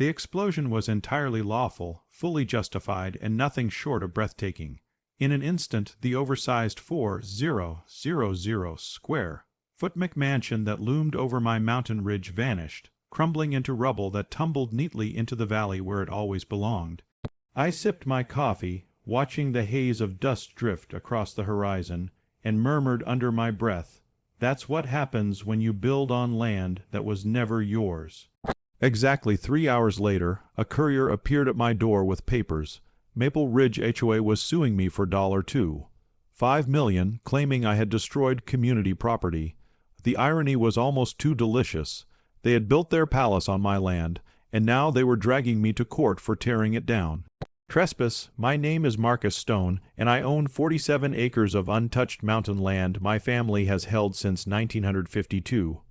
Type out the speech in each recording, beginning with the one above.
The explosion was entirely lawful, fully justified, and nothing short of breathtaking. In an instant, the oversized 4,000 square foot McMansion that loomed over my mountain ridge vanished, crumbling into rubble that tumbled neatly into the valley where it always belonged. I sipped my coffee, watching the haze of dust drift across the horizon, and murmured under my breath, "That's what happens when you build on land that was never yours." Exactly 3 hours later, a courier appeared at my door with papers. Maple Ridge HOA was suing me for $2, $5 million, claiming I had destroyed community property. The irony was almost too delicious. They had built their palace on my land, and now they were dragging me to court for tearing it down. Trespass, my name is Marcus Stone, and I own 47 acres of untouched mountain land my family has held since 1952.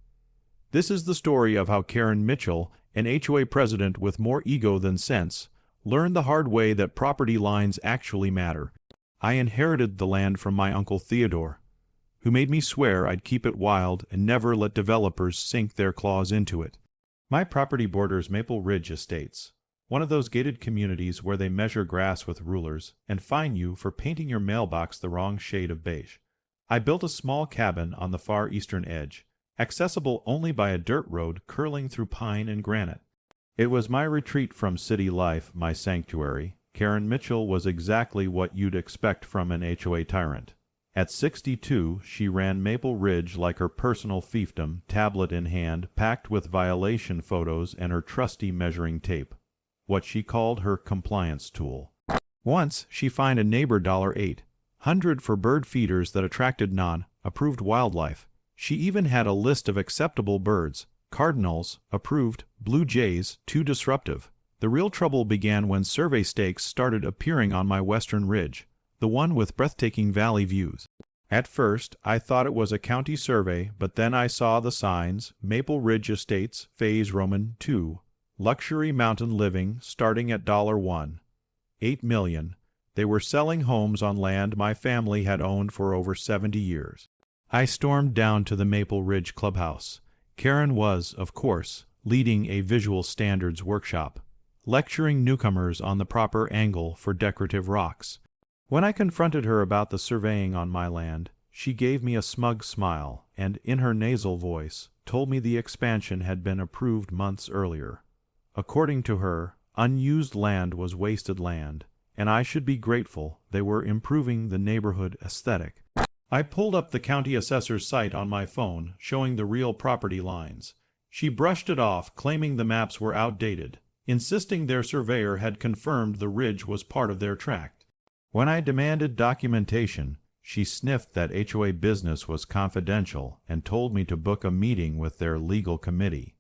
This is the story of how Karen Mitchell, an HOA president with more ego than sense, learned the hard way that property lines actually matter. I inherited the land from my uncle Theodore, who made me swear I'd keep it wild and never let developers sink their claws into it. My property borders Maple Ridge Estates, one of those gated communities where they measure grass with rulers and fine you for painting your mailbox the wrong shade of beige. I built a small cabin on the far eastern edge, accessible only by a dirt road curling through pine and granite. It was my retreat from city life, my sanctuary. Karen Mitchell was exactly what you'd expect from an HOA tyrant. At 62, she ran Maple Ridge like her personal fiefdom, tablet in hand, packed with violation photos and her trusty measuring tape, what she called her compliance tool. Once, she fined a neighbor $800 for bird feeders that attracted non-approved wildlife. She even had a list of acceptable birds. Cardinals, approved; blue jays, too disruptive. The real trouble began when survey stakes started appearing on my western ridge, the one with breathtaking valley views. At first, I thought it was a county survey, but then I saw the signs: Maple Ridge Estates, Phase Roman II, luxury mountain living, starting at $1, $8 million. They were selling homes on land my family had owned for over 70 years. I stormed down to the Maple Ridge clubhouse. Karen was, of course, leading a visual standards workshop, lecturing newcomers on the proper angle for decorative rocks. When I confronted her about the surveying on my land, she gave me a smug smile and, in her nasal voice, told me the expansion had been approved months earlier. According to her, unused land was wasted land, and I should be grateful they were improving the neighborhood aesthetic. I pulled up the county assessor's site on my phone, showing the real property lines. She brushed it off, claiming the maps were outdated, insisting their surveyor had confirmed the ridge was part of their tract. When I demanded documentation, she sniffed that HOA business was confidential and told me to book a meeting with their legal committee.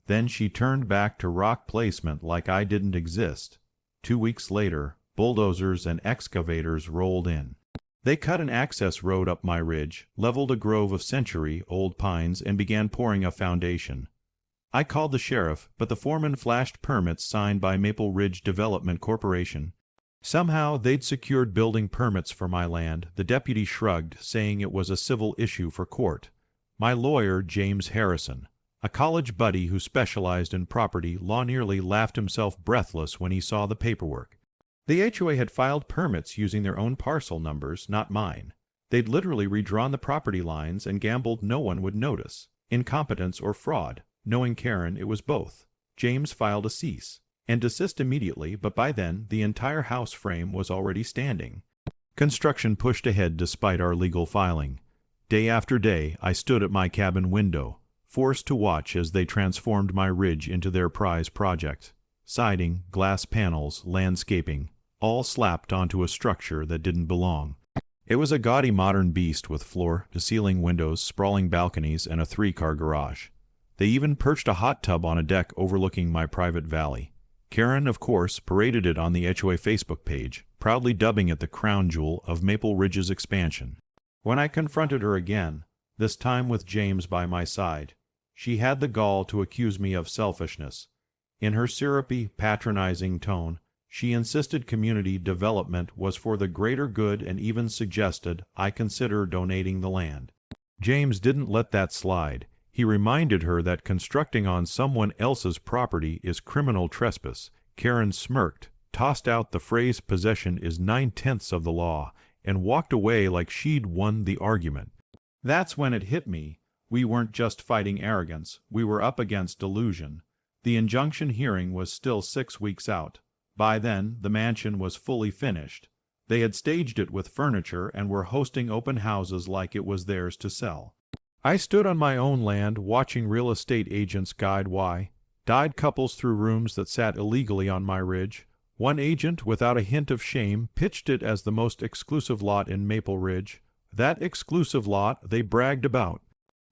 Then she turned back to rock placement like I didn't exist. 2 weeks later, bulldozers and excavators rolled in. They cut an access road up my ridge, leveled a grove of century-old pines, and began pouring a foundation. I called the sheriff, but the foreman flashed permits signed by Maple Ridge Development Corporation. Somehow they'd secured building permits for my land. The deputy shrugged, saying it was a civil issue for court. My lawyer, James Harrison, a college buddy who specialized in property law, nearly laughed himself breathless when he saw the paperwork. The HOA had filed permits using their own parcel numbers, not mine. They'd literally redrawn the property lines and gambled no one would notice. Incompetence or fraud. Knowing Karen, it was both. James filed a cease and desist immediately, but by then the entire house frame was already standing. Construction pushed ahead despite our legal filing. Day after day, I stood at my cabin window, forced to watch as they transformed my ridge into their prize project. Siding, glass panels, landscaping, all slapped onto a structure that didn't belong. It was a gaudy modern beast with floor-to-ceiling windows, sprawling balconies, and a 3-car garage. They even perched a hot tub on a deck overlooking my private valley. Karen, of course, paraded it on the HOA Facebook page, proudly dubbing it the crown jewel of Maple Ridge's expansion. When I confronted her again, this time with James by my side, she had the gall to accuse me of selfishness. In her syrupy, patronizing tone, she insisted community development was for the greater good and even suggested I consider donating the land. James didn't let that slide. He reminded her that constructing on someone else's property is criminal trespass. Karen smirked, tossed out the phrase possession is 9/10 of the law, and walked away like she'd won the argument. That's when it hit me. We weren't just fighting arrogance, we were up against delusion. The injunction hearing was still 6 weeks out. By then, the mansion was fully finished. They had staged it with furniture and were hosting open houses like it was theirs to sell. I stood on my own land watching real estate agents guide dyed couples through rooms that sat illegally on my ridge. One agent, without a hint of shame, pitched it as the most exclusive lot in Maple Ridge. That exclusive lot they bragged about.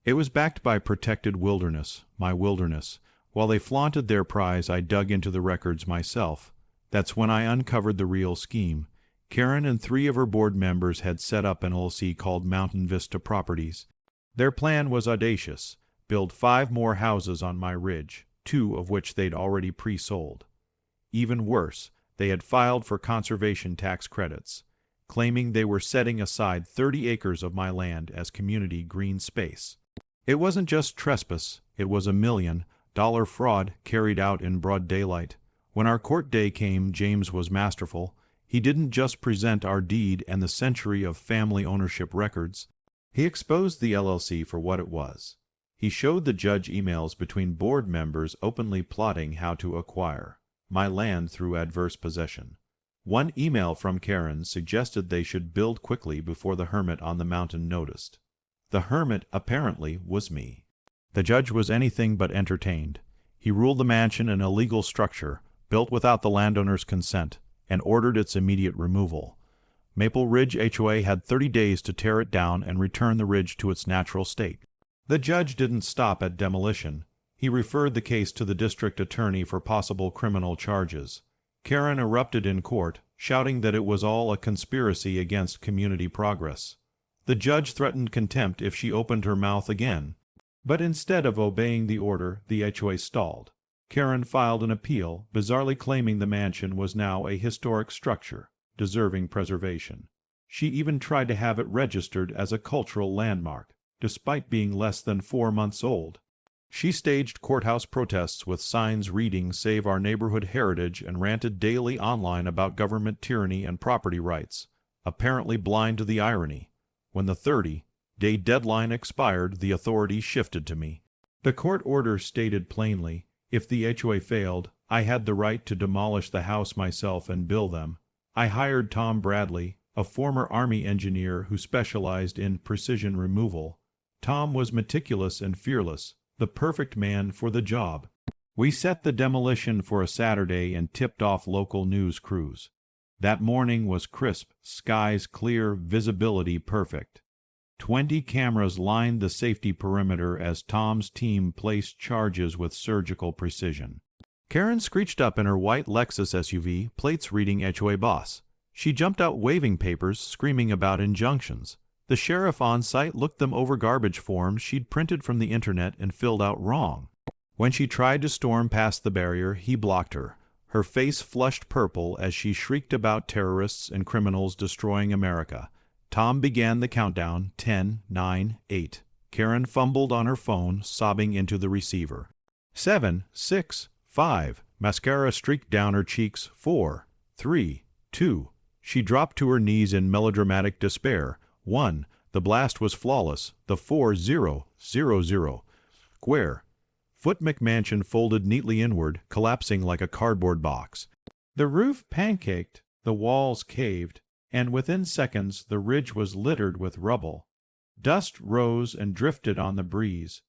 It was backed by protected wilderness, my wilderness. While they flaunted their prize, I dug into the records myself. That's when I uncovered the real scheme. Karen and 3 of her board members had set up an LLC called Mountain Vista Properties. Their plan was audacious: build 5 more houses on my ridge, 2 of which they'd already pre-sold. Even worse, they had filed for conservation tax credits, claiming they were setting aside 30 acres of my land as community green space. It wasn't just trespass, it was $1 million fraud carried out in broad daylight. When our court day came, James was masterful. He didn't just present our deed and the century of family ownership records. He exposed the LLC for what it was. He showed the judge emails between board members openly plotting how to acquire my land through adverse possession. One email from Karen suggested they should build quickly before the hermit on the mountain noticed. The hermit, apparently, was me. The judge was anything but entertained. He ruled the mansion an illegal structure, built without the landowner's consent, and ordered its immediate removal. Maple Ridge HOA had 30 days to tear it down and return the ridge to its natural state. The judge didn't stop at demolition. He referred the case to the district attorney for possible criminal charges. Karen erupted in court, shouting that it was all a conspiracy against community progress. The judge threatened contempt if she opened her mouth again. But instead of obeying the order, the HOA stalled. Karen filed an appeal, bizarrely claiming the mansion was now a historic structure, deserving preservation. She even tried to have it registered as a cultural landmark, despite being less than 4 months old. She staged courthouse protests with signs reading "Save Our Neighborhood Heritage" and ranted daily online about government tyranny and property rights, apparently blind to the irony. When the 30-day deadline expired, the authority shifted to me. The court order stated plainly, if the HOA failed, I had the right to demolish the house myself and build them. I hired Tom Bradley, a former Army engineer who specialized in precision removal. Tom was meticulous and fearless, the perfect man for the job. We set the demolition for a Saturday and tipped off local news crews. That morning was crisp, skies clear, visibility perfect. 20 cameras lined the safety perimeter as Tom's team placed charges with surgical precision. Karen screeched up in her white Lexus SUV, plates reading HOA boss. She jumped out waving papers, screaming about injunctions. The sheriff on site looked them over garbage forms she'd printed from the internet and filled out wrong. When she tried to storm past the barrier, he blocked her. Her face flushed purple as she shrieked about terrorists and criminals destroying America. Tom began the countdown, 10, 9, 8. Karen fumbled on her phone, sobbing into the receiver. 7, 6, 5. Mascara streaked down her cheeks. 4, 3, 2. She dropped to her knees in melodramatic despair. 1. The blast was flawless. The 4-0-0-0 square. Foot McMansion folded neatly inward, collapsing like a cardboard box. The roof pancaked, the walls caved, and within seconds the ridge was littered with rubble. Dust rose and drifted on the breeze.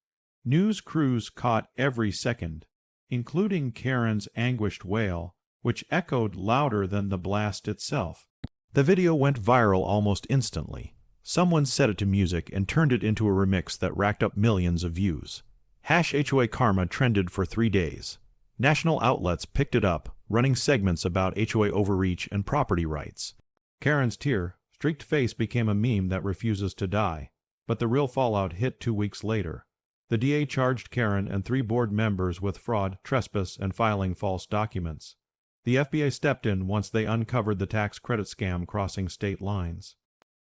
News crews caught every second, including Karen's anguished wail, which echoed louder than the blast itself. The video went viral almost instantly. Someone set it to music and turned it into a remix that racked up millions of views. #HOA Karma trended for 3 days. National outlets picked it up, running segments about HOA overreach and property rights. Karen's tear-streaked face became a meme that refuses to die. But the real fallout hit 2 weeks later. The DA charged Karen and 3 board members with fraud, trespass, and filing false documents. The FBI stepped in once they uncovered the tax credit scam crossing state lines.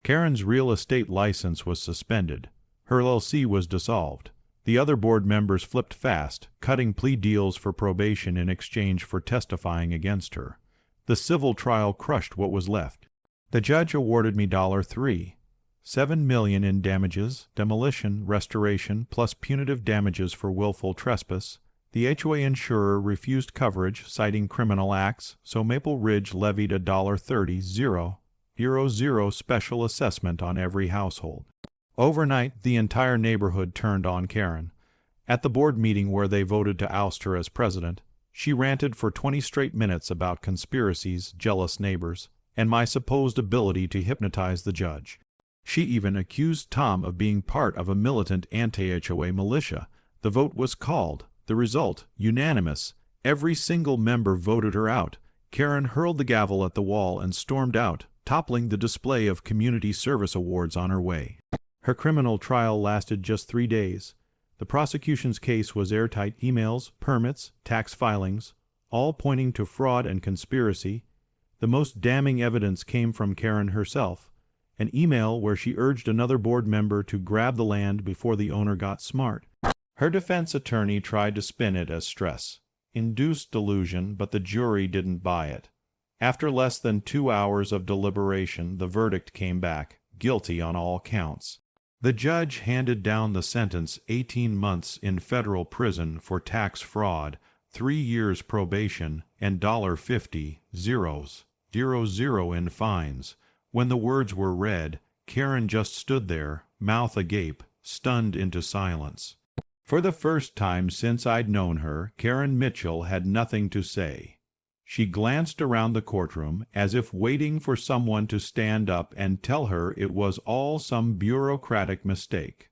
Karen's real estate license was suspended. Her LLC was dissolved. The other board members flipped fast, cutting plea deals for probation in exchange for testifying against her. The civil trial crushed what was left. The judge awarded me $3.7 million in damages, demolition, restoration, plus punitive damages for willful trespass. The HOA insurer refused coverage, citing criminal acts, so Maple Ridge levied a $30,000 special assessment on every household. Overnight, the entire neighborhood turned on Karen. At the board meeting where they voted to oust her as president, she ranted for 20 straight minutes about conspiracies, jealous neighbors, and my supposed ability to hypnotize the judge. She even accused Tom of being part of a militant anti-HOA militia. The vote was called. The result, unanimous. Every single member voted her out. Karen hurled the gavel at the wall and stormed out, toppling the display of community service awards on her way. Her criminal trial lasted just 3 days. The prosecution's case was airtight: emails, permits, tax filings, all pointing to fraud and conspiracy. The most damning evidence came from Karen herself, an email where she urged another board member to grab the land before the owner got smart. Her defense attorney tried to spin it as stress, induced delusion, but the jury didn't buy it. After less than 2 hours of deliberation, the verdict came back, guilty on all counts. The judge handed down the sentence: 18 months in federal prison for tax fraud, 3 years probation, and $50,000 in fines. When the words were read, Karen just stood there, mouth agape, stunned into silence. For the first time since I'd known her, Karen Mitchell had nothing to say. She glanced around the courtroom as if waiting for someone to stand up and tell her it was all some bureaucratic mistake.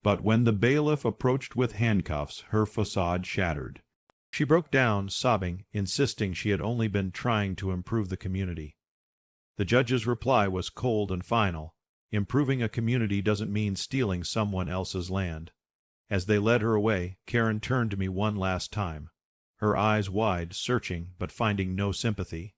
But when the bailiff approached with handcuffs, her facade shattered. She broke down, sobbing, insisting she had only been trying to improve the community. The judge's reply was cold and final. Improving a community doesn't mean stealing someone else's land. As they led her away, Karen turned to me one last time, her eyes wide, searching but finding no sympathy.